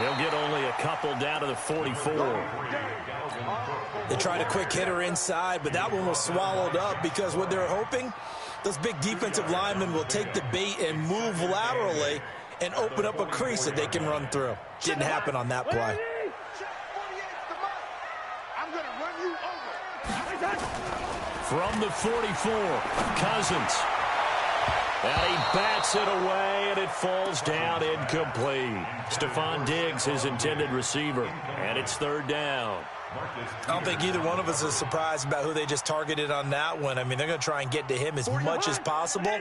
He'll get only a couple down to the 44. They tried a quick hitter inside, but that one was swallowed up because what they're hoping, those big defensive linemen will take the bait and move laterally and open up a crease that they can run through. Didn't happen on that play. From the 44, Cousins. And he bats it away, and it falls down incomplete. Stephon Diggs, his intended receiver, and it's third down. I don't think either one of us is surprised about who they just targeted on that one. I mean, they're going to try and get to him as much as possible.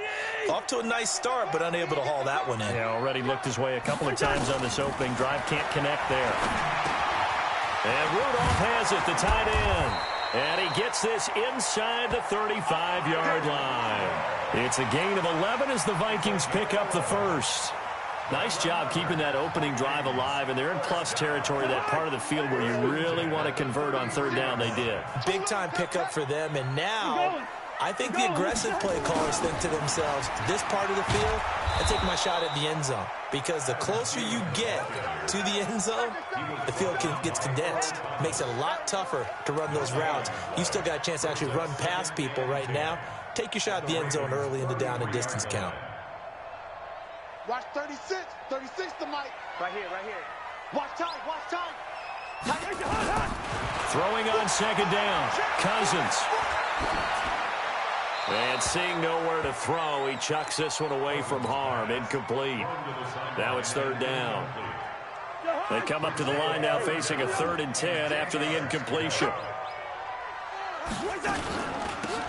Off to a nice start, but unable to haul that one in. Yeah, already looked his way a couple of times on this opening drive. Can't connect there. And Rudolph has it, the tight end. And he gets this inside the 35-yard line. It's a gain of 11 as the Vikings pick up the first. Nice job keeping that opening drive alive, and they're in plus territory, that part of the field where you really want to convert on third down. They did. Big-time pickup for them, and now I think the aggressive play callers think to themselves, this part of the field, I take my shot at the end zone, because the closer you get to the end zone, the field gets condensed. Makes it a lot tougher to run those routes. You still got a chance to actually run past people right now. Take your shot at the end zone early in the down and distance count. Watch 36. 36 to Mike. Right here, right here. Watch time, watch time. Throwing on second down. Cousins. And seeing nowhere to throw, he chucks this one away from harm. Incomplete. Now it's third down. They come up to the line now facing a 3rd and 10 after the incompletion.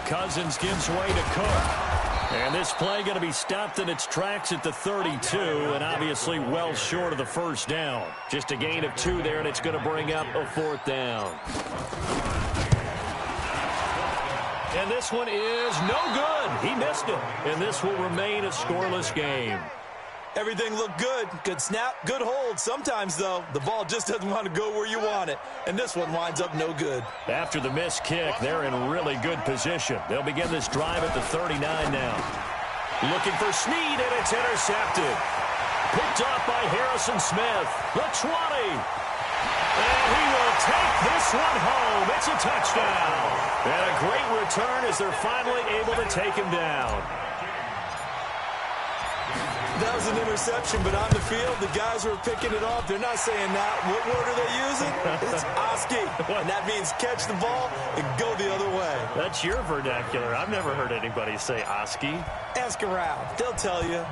Cousins gives way to Cook. And this play going to be stopped in its tracks at the 32, and obviously well short of the first down. Just a gain of 2 there, and it's going to bring up a 4th down. And this one is no good. He missed it. And this will remain a scoreless game. Everything looked good. Good snap, good hold. Sometimes, though, the ball just doesn't want to go where you want it. And this one winds up no good. After the missed kick, they're in really good position. They'll begin this drive at the 39 now. Looking for Snead, and it's intercepted. Picked off by Harrison Smith. The 20. And he will take this one home. It's a touchdown. And a great return as they're finally able to take him down. That was an interception, but on the field, the guys who are picking it off, they're not saying that. What word are they using? It's Oski. And that means catch the ball and go the other way. That's your vernacular. I've never heard anybody say Oski. Ask around. They'll tell you.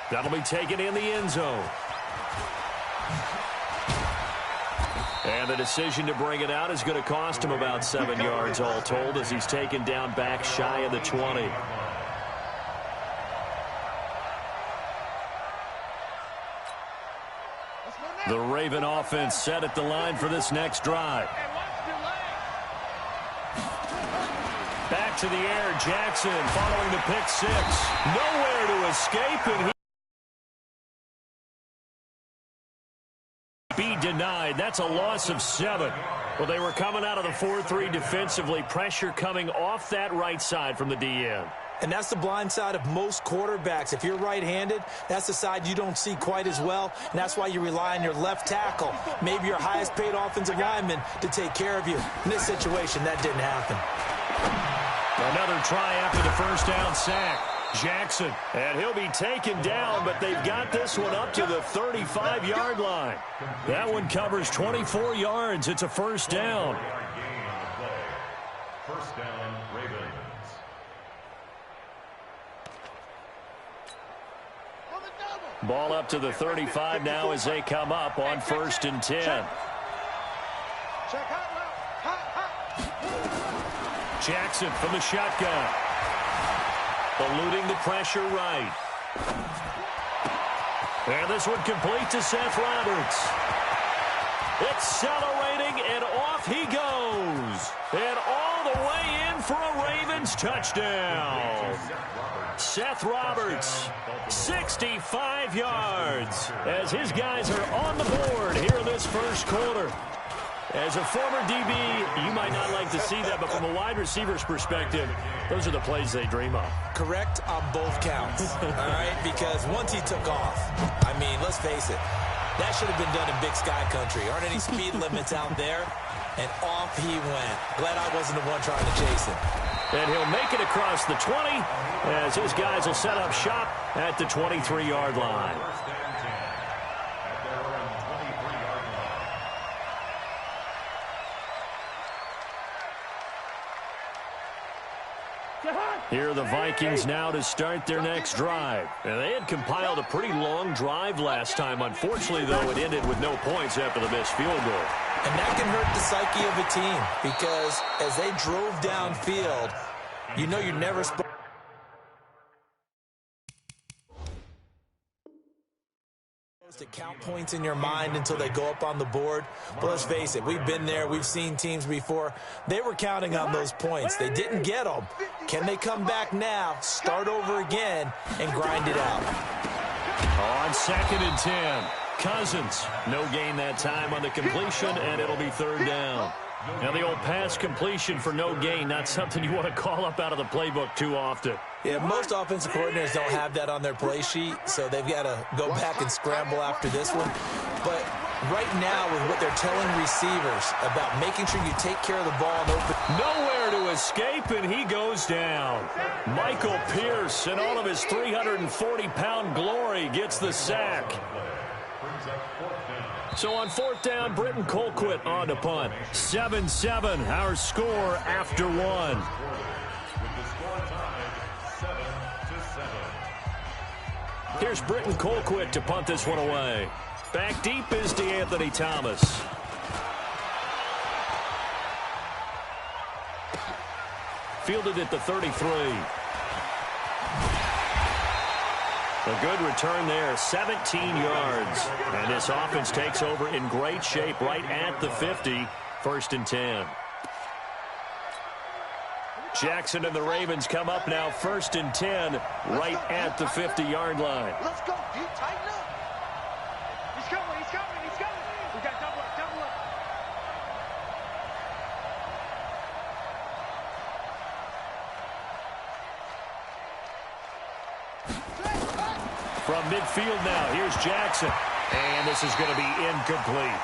That'll be taken in the end zone. And the decision to bring it out is going to cost him about 7 yards all told as he's taken down back shy of the 20. The Raven offense set at the line for this next drive. Back to the air, Jackson following the pick 6. Nowhere to escape, and he be denied. That's a loss of 7. Well, they were coming out of the 4-3 defensively. Pressure coming off that right side from the DN. And that's the blind side of most quarterbacks. If you're right-handed, that's the side you don't see quite as well, and that's why you rely on your left tackle, maybe your highest-paid offensive lineman, to take care of you. In this situation, that didn't happen. Another try after the first down sack. Jackson, and he'll be taken down, but they've got this one up to the 35-yard line. That one covers 24 yards. It's a first down. First down, Ravens. Ball up to the 35 now as they come up on 1st and 10. Jackson from the shotgun. Eluding the pressure right. And this one complete to Seth Roberts. Accelerating, and off he goes. And all the way in for a Ravens touchdown. Seth Roberts, 65 yards, as his guys are on the board here in this first quarter. As a former DB, you might not like to see that, but from a wide receiver's perspective, those are the plays they dream of. Correct on both counts, all right? Because once he took off, I mean, let's face it, that should have been done in Big Sky Country. Aren't any speed limits out there? And off he went. Glad I wasn't the one trying to chase him. And he'll make it across the 20 as his guys will set up shop at the 23-yard line. Here are the Vikings now to start their next drive. And they had compiled a pretty long drive last time. Unfortunately, though, it ended with no points after the missed field goal. And that can hurt the psyche of a team because as they drove downfield, you know you're never supposed to count points in your mind until they go up on the board. But let's face it, we've been there. We've seen teams before. They were counting on those points. They didn't get them. Can they come back now, start over again, and grind it out? On 2nd and 10, Cousins. No gain that time on the completion, and it'll be 3rd down. Now, the old pass completion for no gain, not something you want to call up out of the playbook too often. Yeah, most offensive coordinators don't have that on their play sheet, so they've got to go back and scramble after this one. But right now, with what they're telling receivers about making sure you take care of the ball and open. Nowhere to escape, and he goes down. Michael Pierce, in all of his 340-pound glory, gets the sack. So on 4th down, Britton Colquitt on to punt. 7-7, our score after 1. Here's Britton Colquitt to punt this one away. Back deep is DeAnthony Thomas. Fielded at the 33. A good return there, 17 yards. And this offense takes over in great shape right at the 50, 1st and 10. Jackson and the Ravens come up now, 1st and 10, right at the 50-yard line. Let's go, D. Tighten up. He's coming, he's coming, he's coming. We got double up, double up. From midfield now, here's Jackson. And this is going to be incomplete.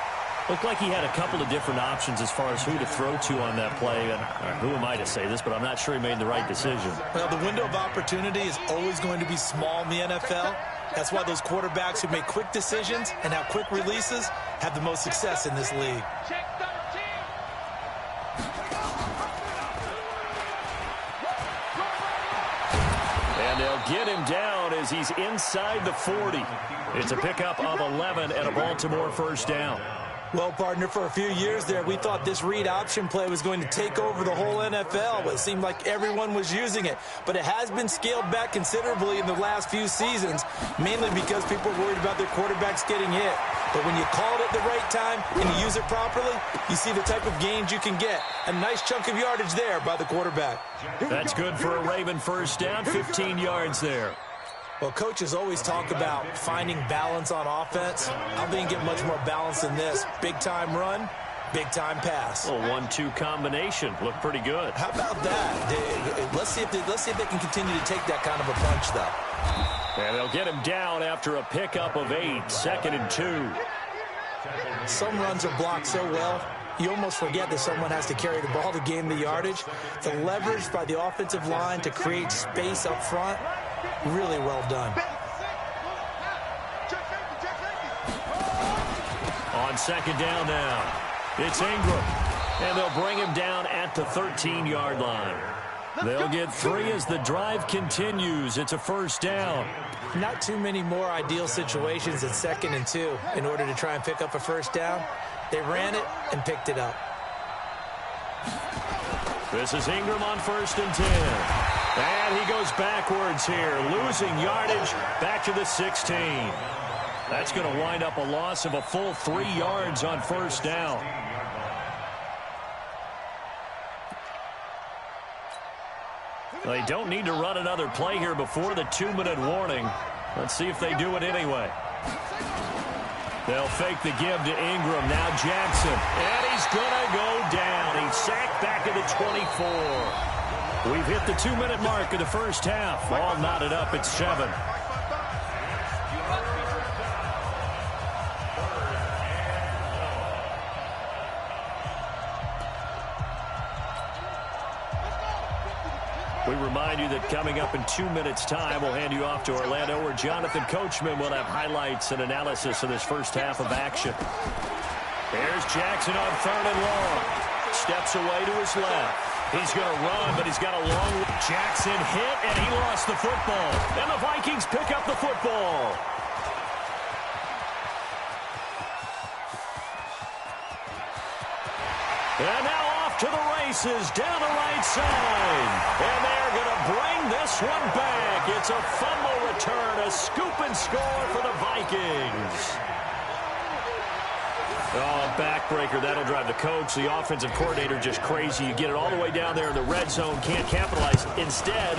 Looked like he had a couple of different options as far as who to throw to on that play. And who am I to say this, but I'm not sure he made the right decision. Well, the window of opportunity is always going to be small in the NFL. That's why those quarterbacks who make quick decisions and have quick releases have the most success in this league. And they'll get him down as he's inside the 40. It's a pickup of 11 and a Baltimore 1st down. Well, partner, for a few years there, we thought this read option play was going to take over the whole NFL. It seemed like everyone was using it. But it has been scaled back considerably in the last few seasons, mainly because people are worried about their quarterbacks getting hit. But when you call it at the right time and you use it properly, you see the type of gains you can get. A nice chunk of yardage there by the quarterback. That's good for a Raven 1st down, 15 yards there. Well, coaches always talk about finding balance on offense. I don't think you get much more balance than this. Big-time run, big-time pass. A 1-2 combination. Looked pretty good. How about that? Let's see if they can continue to take that kind of a punch, though. And they'll get him down after a pickup of 8, 2nd and 2. Some runs are blocked so well, you almost forget that someone has to carry the ball to gain the yardage. The leverage by the offensive line to create space up front, really well done. On 2nd down now, it's Ingram. And they'll bring him down at the 13-yard line. They'll get 3 as the drive continues. It's a 1st down. Not too many more ideal situations than 2nd and 2 in order to try and pick up a 1st down. They ran it and picked it up. This is Ingram on 1st and 10. And he goes backwards here, losing yardage back to the 16. That's going to wind up a loss of a full 3 yards on 1st down. They don't need to run another play here before the 2-minute warning. Let's see if they do it anyway. They'll fake the give to Ingram. Now Jackson. And he's going to go down. He's sacked back at the 24. We've hit the 2-minute mark of the first half. All knotted up at 7. We remind you that coming up in 2 minutes' time, we'll hand you off to Orlando, where Jonathan Coachman will have highlights and analysis of this first half of action. There's Jackson on 3rd and long. Steps away to his left. He's going to run, but he's got a long... Jackson hit, and he lost the football. And the Vikings pick up the football. And now off to the races down the right side. And they're going to bring this one back. It's a fumble return, a scoop and score for the Vikings. Oh, a backbreaker. That'll drive the coach, the offensive coordinator, just crazy. You get it all the way down there in the red zone, can't capitalize. Instead,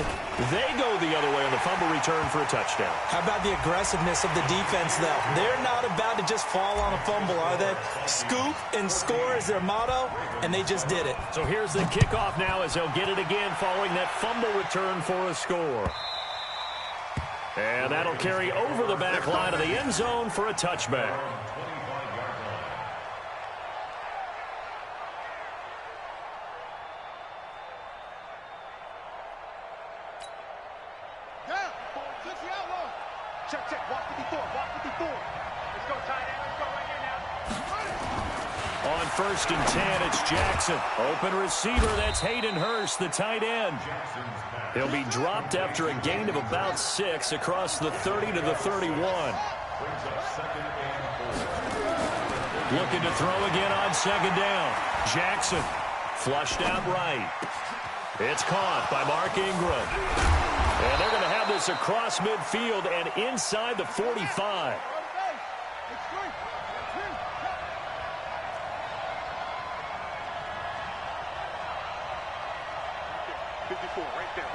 they go the other way on the fumble return for a touchdown. How about the aggressiveness of the defense, though? They're not about to just fall on a fumble, are they? Scoop and score is their motto, and they just did it. So here's the kickoff now as they'll get it again following that fumble return for a score. And that'll carry over the back line of the end zone for a touchback. Check. Walk 54. Let's go, tight end. Let's go right here now. On 1st and 10, it's Jackson. Open receiver, that's Hayden Hurst, the tight end. He'll be dropped after a gain of about 6 across the 30 to the 31. Looking to throw again on 2nd down. Jackson flushed out right. It's caught by Mark Ingram. And they're going to have this across midfield and inside the 45. Right there.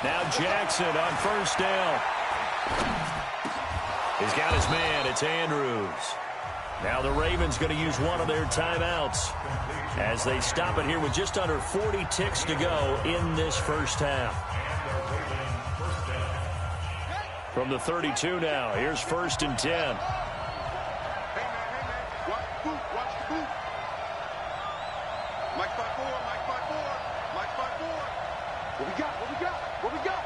Now Jackson on 1st down. He's got his man. It's Andrews. Now the Ravens going to use one of their timeouts as they stop it here with just under 40 ticks to go in this first half. From the 32 now, here's 1st and 10. Hey, man. Watch the boot. Mike 5-4. What we got?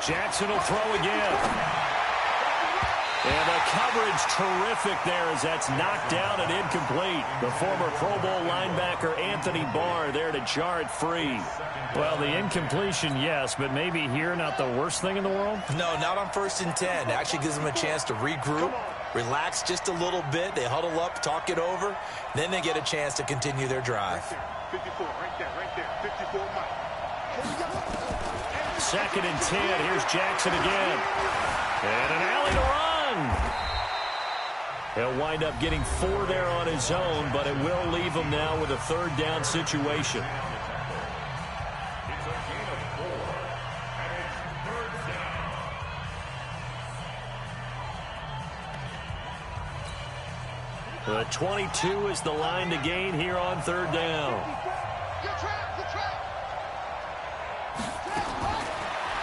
Jackson will throw again. And the coverage terrific there as that's knocked down and incomplete. The former Pro Bowl linebacker Anthony Barr there to jar it free. Well, the incompletion, yes, but maybe here not the worst thing in the world? No, not on 1st and 10. It actually gives them a chance to regroup, relax just a little bit. They huddle up, talk it over. Then they get a chance to continue their drive. 54, right there. 54, Mike. 2nd and 10. Here's Jackson again. And an alley to run. He'll wind up getting 4 there on his own, but it will leave him now with a 3rd down situation. The 22 is the line to gain here on 3rd down.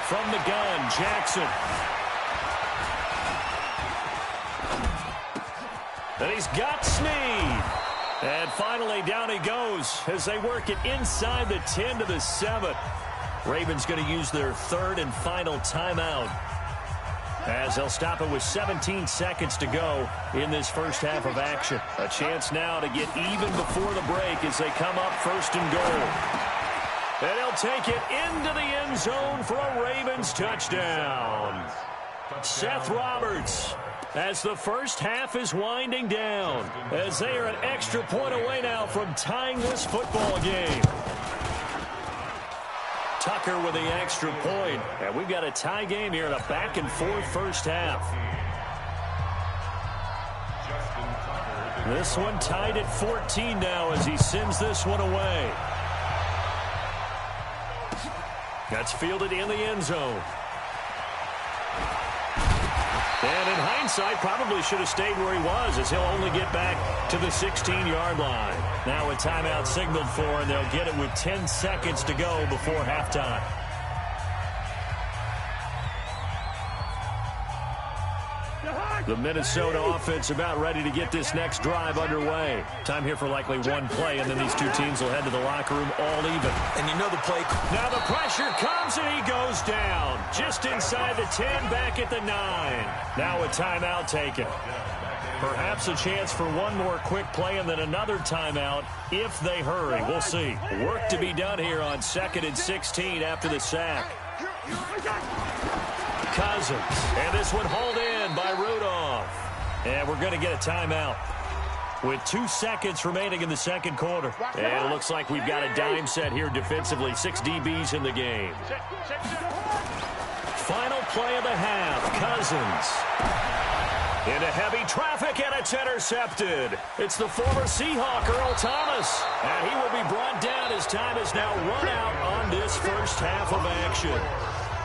From the gun, Jackson. And he's got Snead. And finally down he goes as they work it inside the 10 to the 7. Ravens going to use their 3rd and final timeout as they'll stop it with 17 seconds to go in this first half of action. A chance now to get even before the break as they come up 1st and goal. And he'll take it into the end zone for a Ravens touchdown. Seth Roberts, as the first half is winding down, as they are an extra point away now from tying this football game. Tucker with the extra point. And we've got a tie game here in a back-and-forth first half. This one tied at 14 now as he sends this one away. That's fielded in the end zone. And in hindsight, probably should have stayed where he was, as he'll only get back to the 16-yard line. Now a timeout signaled for, and they'll get it with 10 seconds to go before halftime. The Minnesota offense about ready to get this next drive underway. Time here for likely one play, and then these two teams will head to the locker room all even. And you know the play. Now the pressure comes, and he goes down. Just inside the 10, back at the 9. Now a timeout taken. Perhaps a chance for one more quick play and then another timeout if they hurry. We'll see. Work to be done here on 2nd and 16 after the sack. Cousins. And this one hauled in by Rudolph. And we're going to get a timeout with 2 seconds remaining in the second quarter. And it looks like we've got a dime set here defensively. 6 DBs in the game. Final play of the half. Cousins. Into heavy traffic, and it's intercepted. It's the former Seahawk, Earl Thomas. And he will be brought down as time is now run out on this first half of action.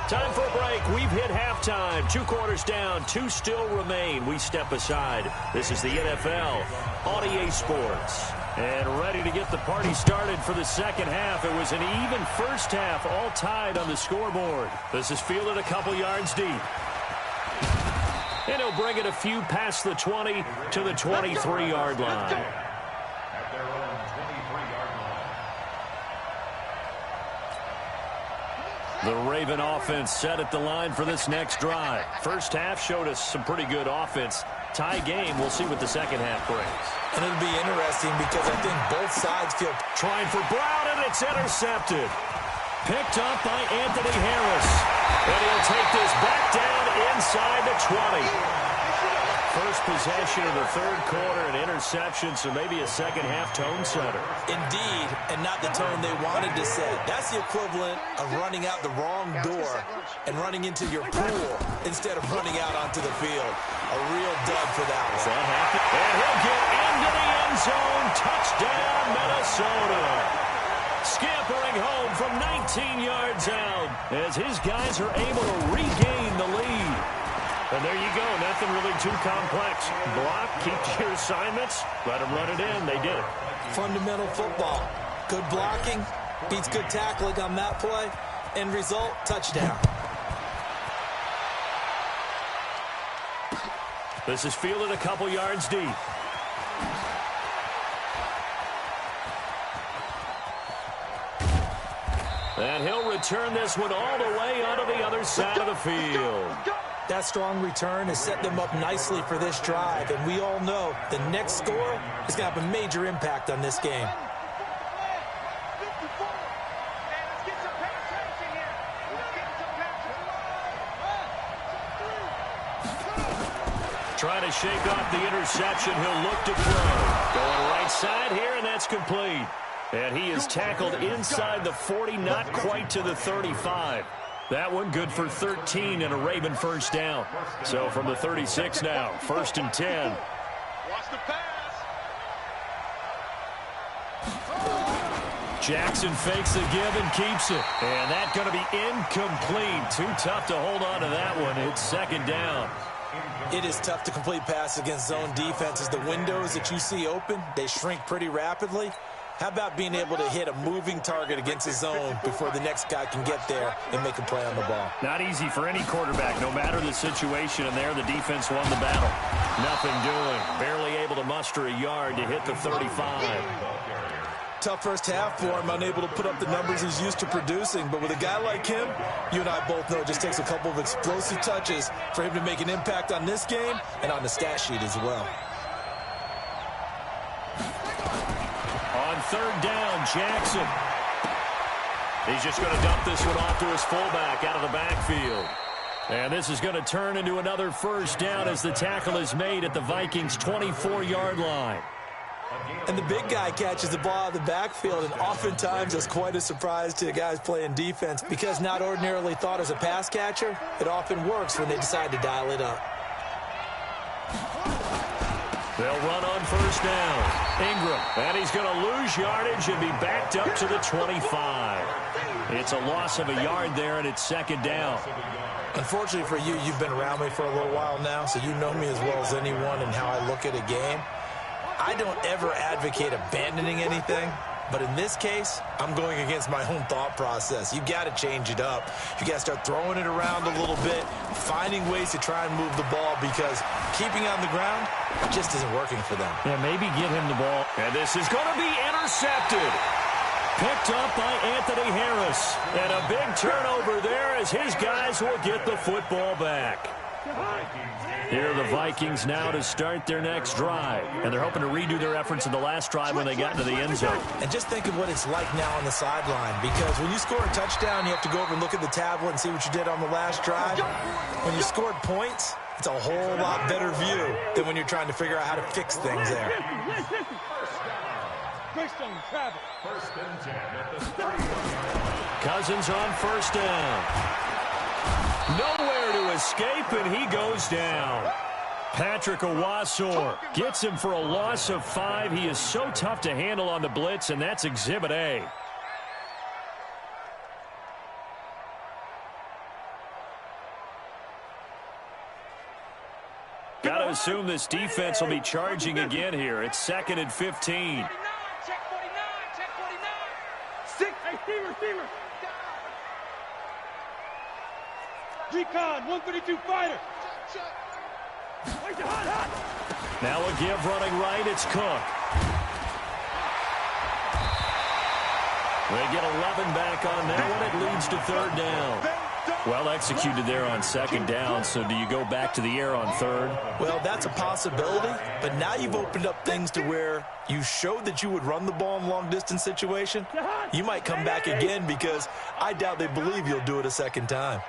Time for a break. We've hit halftime. 2 quarters down. 2 still remain. We step aside. This is the NFL on EA Sports. And ready to get the party started for the second half. It was an even first half, all tied on the scoreboard. This is fielded a couple yards deep. And he'll bring it a few past the 20 to the 23-yard line. The Raven offense set at the line for this next drive. First half showed us some pretty good offense. Tie game. We'll see what the second half brings. And it'll be interesting because I think both sides feel... Trying for Brown, and it's intercepted. Picked up by Anthony Harris. And he'll take this back down inside the 20. First possession of the third quarter, an interception, so maybe a second-half tone setter. Indeed, and not the tone they wanted to set. That's the equivalent of running out the wrong door and running into your pool instead of running out onto the field. A real dud for that one. That happened. And he'll get into the end zone. Touchdown, Minnesota. Scampering home from 19 yards out as his guys are able to regain the lead. And there you go. Nothing really too complex. Block, keep your assignments, let them run it in. They did it. Fundamental football. Good blocking beats good tackling on that play. End result, touchdown. This is fielded a couple yards deep. And he'll return this one all the way onto the other side of the field. That strong return has set them up nicely for this drive, and we all know the next score is going to have a major impact on this game. Trying to shake off the interception. He'll look to throw. Going right side here, and that's complete. And he is tackled inside the 40, not quite to the 35. That one good for 13 and a Raven first down. So from the 36 now, 1st and 10. Watch the pass. Jackson fakes the give and keeps it. And that's going to be incomplete. Too tough to hold on to that one. It's 2nd down. It is tough to complete passes against zone defenses. The windows that you see open, they shrink pretty rapidly. How about being able to hit a moving target against his zone before the next guy can get there and make a play on the ball? Not easy for any quarterback, no matter the situation. And there, the defense won the battle. Nothing doing. Barely able to muster a yard to hit the 35. Tough first half for him, unable to put up the numbers he's used to producing. But with a guy like him, you and I both know it just takes a couple of explosive touches for him to make an impact on this game and on the stat sheet as well. On 3rd down, Jackson. He's just going to dump this one off to his fullback out of the backfield. And this is going to turn into another first down as the tackle is made at the Vikings' 24-yard line. And the big guy catches the ball out of the backfield, and oftentimes it's quite a surprise to the guys playing defense because not ordinarily thought as a pass catcher, it often works when they decide to dial it up. They'll run on 1st down. Ingram, and he's going to lose yardage and be backed up to the 25. It's a loss of a yard there, and it's 2nd down. Unfortunately for you, you've been around me for a little while now, so you know me as well as anyone and how I look at a game. I don't ever advocate abandoning anything, but in this case, I'm going against my own thought process. You got to change it up. You got to start throwing it around a little bit, finding ways to try and move the ball, because keeping on the ground just isn't working for them. Yeah, maybe get him the ball. And this is going to be intercepted. Picked up by Anthony Harris. And a big turnover there as his guys will get the football back. Here are the Vikings now to start their next drive. And they're hoping to redo their efforts in the last drive when they got into the end zone. And just think of what it's like now on the sideline, because when you score a touchdown, you have to go over and look at the tablet and see what you did on the last drive. When you scored points, it's a whole lot better view than when you're trying to figure out how to fix things there. Cousins on first down. Nowhere to escape, and he goes down. Patrick Owasor gets him for a loss of 5. He is so tough to handle on the blitz, and that's Exhibit A. Got to assume this defense will be charging again here. It's 2nd and 15. Check 49, check 49. 6. Hey, Steamer. Recon, 132 fighter. Now a give running right. It's Cook. They get 11 back on that one. It leads to 3rd down. Well executed there on 2nd down. So do you go back to the air on 3rd? Well, that's a possibility, but now you've opened up things to where you showed that you would run the ball in long-distance situation. You might come back again, because I doubt they believe you'll do it a 2nd time.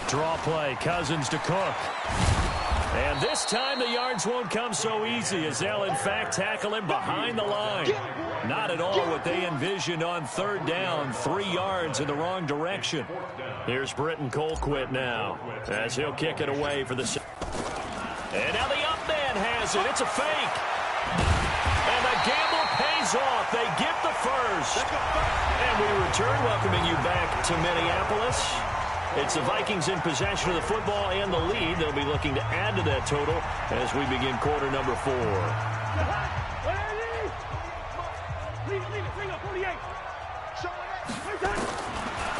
Draw play, Cousins to Cook. And this time the yards won't come so easy, as they'll in fact tackle him behind the line. Not at all what they envisioned on 3rd down. 3 yards in the wrong direction. Here's Britton Colquitt now, as he'll kick it away for the... And now the up man has it. It's a fake. And the gamble pays off. They get the first. And we return, welcoming you back to Minneapolis. It's the Vikings in possession of the football and the lead. They'll be looking to add to that total as we begin quarter number 4.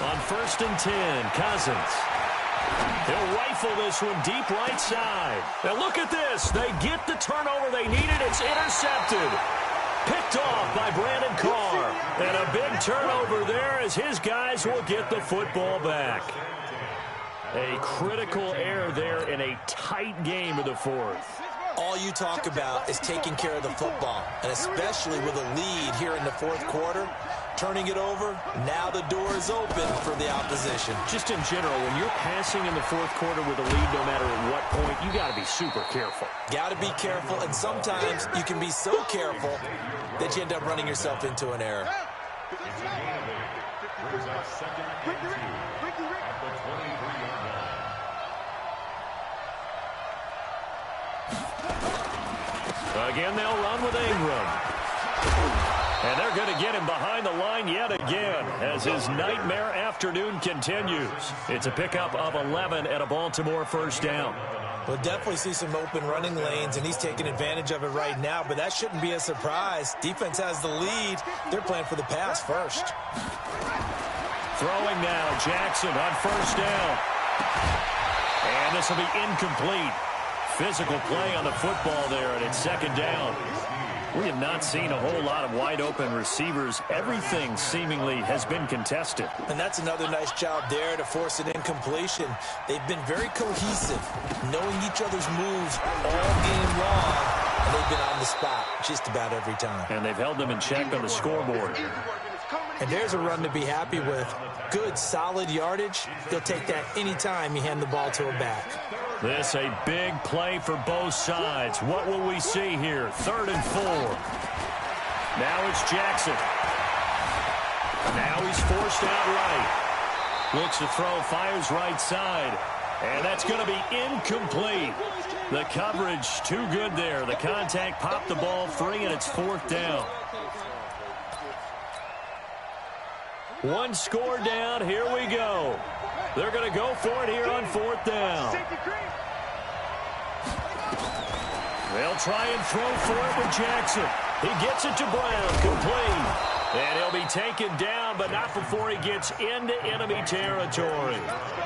On 1st and 10, Cousins. He'll rifle this one deep right side. Now look at this. They get the turnover they needed. It's intercepted. Picked off by Brandon Carr. And a big turnover there as his guys will get the football back. A critical error there in a tight game of the 4th. All you talk about is taking care of the football, and especially with a lead here in the 4th quarter, turning it over, now the door is open for the opposition. Just in general, when you're passing in the 4th quarter with a lead, no matter at what point, you got to be super careful. Got to be careful, and sometimes you can be so careful that you end up running yourself into an error. Again, they'll run with Ingram. And they're going to get him behind the line yet again as his nightmare afternoon continues. It's a pickup of 11 at a Baltimore 1st down. We'll definitely see some open running lanes, and he's taking advantage of it right now, but that shouldn't be a surprise. Defense has the lead. They're playing for the pass first. Throwing now, Jackson on 1st down. And this will be incomplete. Physical play on the football there, and it's 2nd down. We have not seen a whole lot of wide-open receivers. Everything seemingly has been contested. And that's another nice job there to force an incompletion. They've been very cohesive, knowing each other's moves all game long, and they've been on the spot just about every time. And they've held them in check on the scoreboard. And there's a run to be happy with. Good, solid yardage. He'll take that anytime you hand the ball to a back. This a big play for both sides. What will we see here? 3rd and 4. Now it's Jackson. Now he's forced out right. Looks to throw, fires right side. And that's going to be incomplete. The coverage too good there. The contact popped the ball free, and it's 4th down. One score down. Here we go. They're going to go for it here on 4th down. They'll try and throw for it with Jackson. He gets it to Brown. Complete. And he'll be taken down, but not before he gets into enemy territory.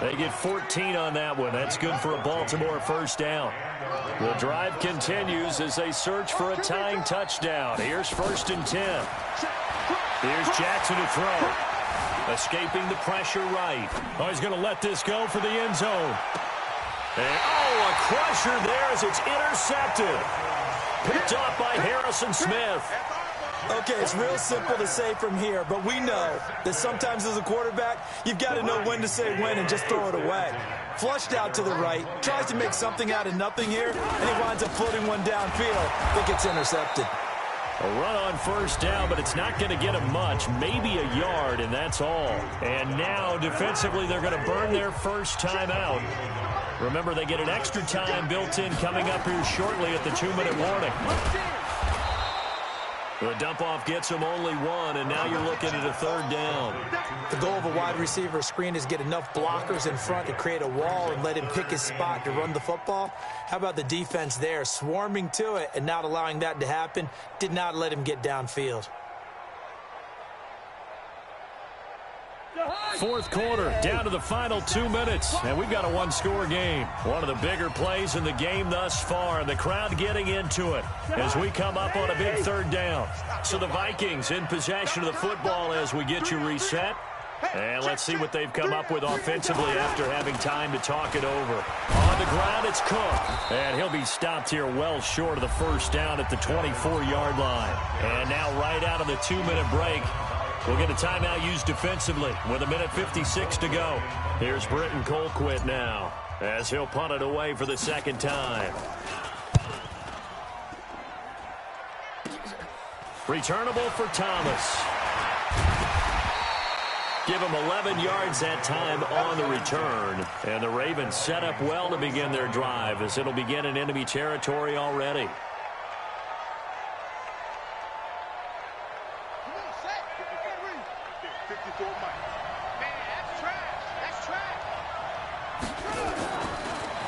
They get 14 on that one. That's good for a Baltimore first down. The drive continues as they search for a tying touchdown. Here's 1st and 10. Here's Jackson to throw. Escaping the pressure right. Oh, he's going to let this go for the end zone. And, a crusher there as it's intercepted. Picked off by Harrison Smith. Okay, it's real simple to say from here, but we know that sometimes as a quarterback, you've got to know when to say when and just throw it away. Flushed out to the right, tries to make something out of nothing here, and he winds up floating one downfield. I think it's intercepted. A run on 1st down, but it's not going to get him much, maybe a yard, and that's all. And now, defensively, they're going to burn their first time out. Remember, they get an extra time built in coming up here shortly at the 2-minute warning. The dump-off gets him only one, and now you're looking at a 3rd down. The goal of a wide receiver screen is get enough blockers in front to create a wall and let him pick his spot to run the football. How about the defense there, swarming to it and not allowing that to happen? Did not let him get downfield. 4th quarter, down to the final 2 minutes, and we've got a one-score game. One of the bigger plays in the game thus far, and the crowd getting into it as we come up on a big 3rd down. So the Vikings in possession of the football as we get you reset. And let's see what they've come up with offensively after having time to talk it over. On the ground, it's Cook. And he'll be stopped here well short of the first down at the 24-yard line. And now right out of the 2-minute break, we'll get a timeout used defensively with 1:56 to go. Here's Britton Colquitt now as he'll punt it away for the second time. Returnable for Thomas. Give him 11 yards that time on the return. And the Ravens set up well to begin their drive as it'll begin in enemy territory already.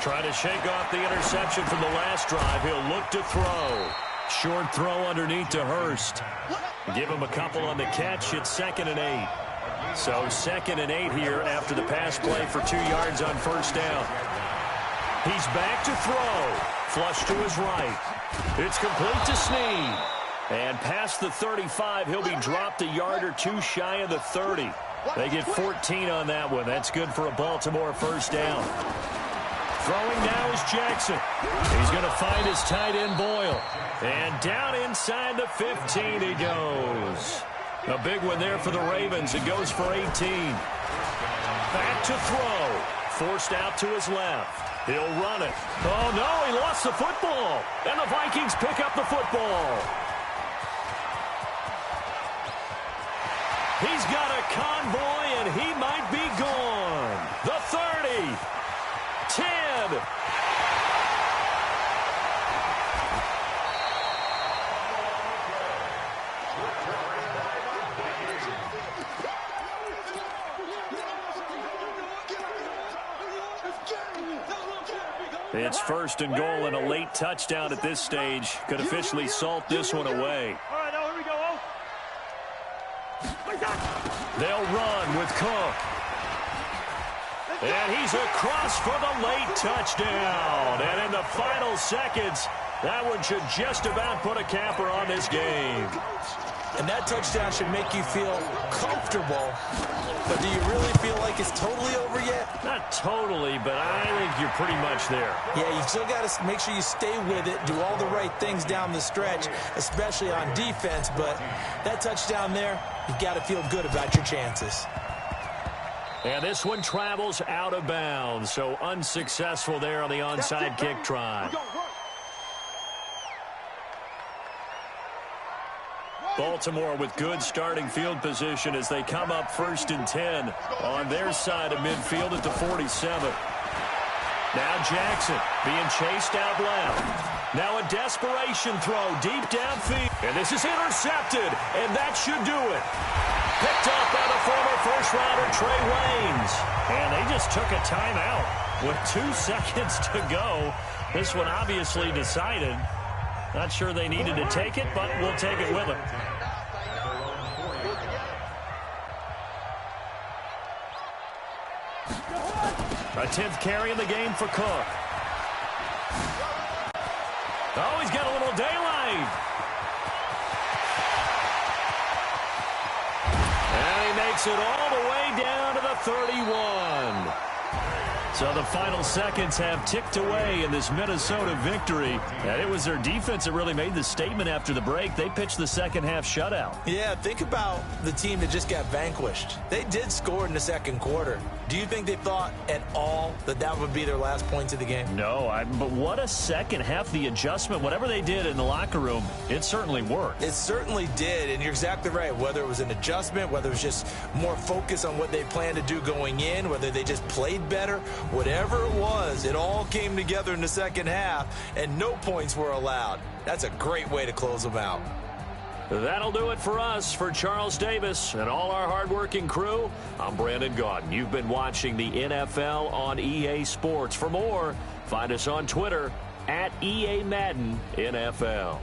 Trying to shake off the interception from the last drive. He'll look to throw. Short throw underneath to Hurst. Give him a couple on the catch. It's 2nd and 8. So 2nd and 8 here after the pass play for 2 yards on 1st down. He's back to throw. Flush to his right. It's complete to Snead. And past the 35, he'll be dropped a yard or two shy of the 30. They get 14 on that one. That's good for a Baltimore first down. Throwing now is Jackson. He's going to find his tight end Boyle. And down inside the 15 he goes. A big one there for the Ravens. It goes for 18. Back to throw. Forced out to his left. He'll run it. Oh, no, he lost the football. And the Vikings pick up the football. He's got a convoy, and he might be gone. The 30. 10. It's 1st and goal, and a late touchdown at this stage could officially salt this one away. All right, now here we go. They'll run with Cook. And he's across for the late touchdown. And in the final seconds, that one should just about put a capper on this game. And that touchdown should make you feel comfortable. But do you really feel like it's totally over yet? Not totally, but I think you're pretty much there. Yeah, you still got to make sure you stay with it, do all the right things down the stretch, especially on defense. But that touchdown there, you've got to feel good about your chances. And this one travels out of bounds, so unsuccessful there on the onside kick try. Baltimore with good starting field position as they come up 1st and 10 on their side of midfield at the 47. Now Jackson being chased out left. Now a desperation throw deep downfield. And this is intercepted, and that should do it. Picked up by the former first-rounder Trey Waynes. And they just took a timeout with 2 seconds to go. This one obviously decided. Not sure they needed to take it, but we'll take it with them. A 10th carry in the game for Cook. Oh, he's got a little daylight. And he makes it all the way down to the 31. So the final seconds have ticked away in this Minnesota victory. And it was their defense that really made the statement after the break. They pitched the second half shutout. Yeah, think about the team that just got vanquished. They did score in the second quarter. Do you think they thought at all that that would be their last points of the game? No, but what a second half. The adjustment, whatever they did in the locker room, it certainly worked. It certainly did, and you're exactly right. Whether it was an adjustment, whether it was just more focus on what they planned to do going in, whether they just played better, whatever it was, it all came together in the second half, and no points were allowed. That's a great way to close them out. That'll do it for us. For Charles Davis and all our hardworking crew, I'm Brandon Gaudin. You've been watching the NFL on EA Sports. For more, find us on Twitter @EA Madden NFL.